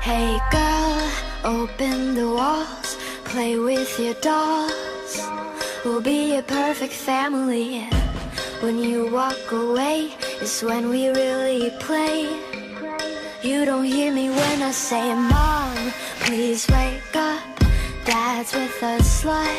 Hey girl, open the walls, play with your dolls. We'll be a perfect family. When you walk away is when we really play. You don't hear me when I say, Mom, please wake up. Dad's with a slut,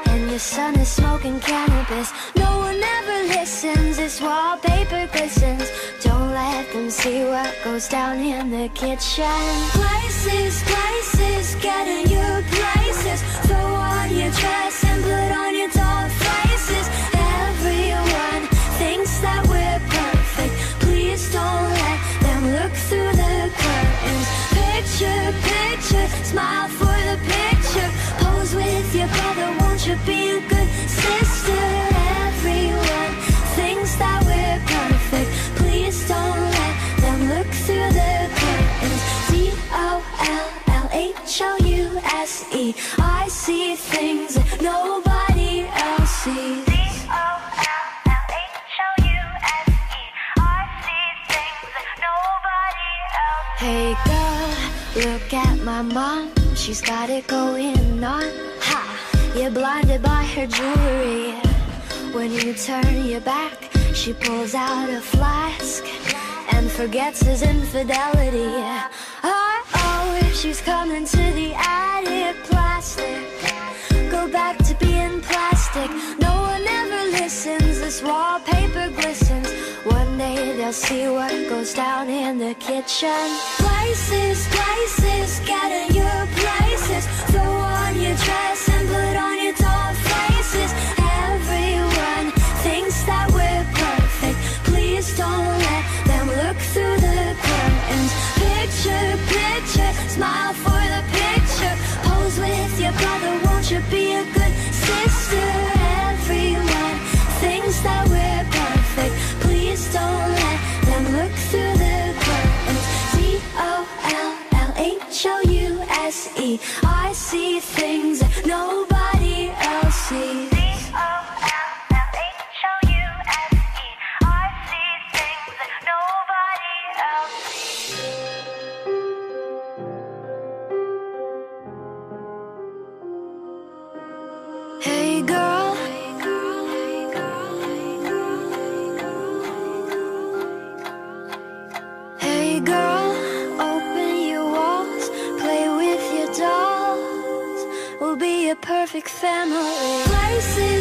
and your son is smoking cannabis. No one ever listens, this wallpaper glistens. Don't let them see what goes down in the kitchen. Places, places, get in your places. Throw on your dress and put on your doll faces. Everyone thinks that we're perfect. Please don't let them look through the curtains. Picture, picture, smile for the picture. Pose with your brother, won't you be a good sister? Everyone thinks that we're perfect. Please don't let them look through the curtains. DOLLHOUSE, I see things that nobody else sees. Hey girl, look at my mom, she's got it going on. Ha! You're blinded by her jewelry. When you turn your back, she pulls out a flask and forgets his infidelity. Oh, she's coming to the attic. Plastic, go back to being plastic. No one ever listens, this wallpaper glistens. One day they'll see what goes down in the kitchen. Places, places, get in your places. Throw on your dress and put on your doll faces. Everyone thinks that we're perfect. Please don't let them look through the curtains. Picture, picture, smile for the picture. Pose with your brother, won't you be a good sister? Everyone thinks that we're perfect. Please don't let them look through the curtains. DOLLHOUSE, I see things that nobody else sees. Hey girl, hey girl, open your walls, play with your dolls. We'll be a perfect family. Places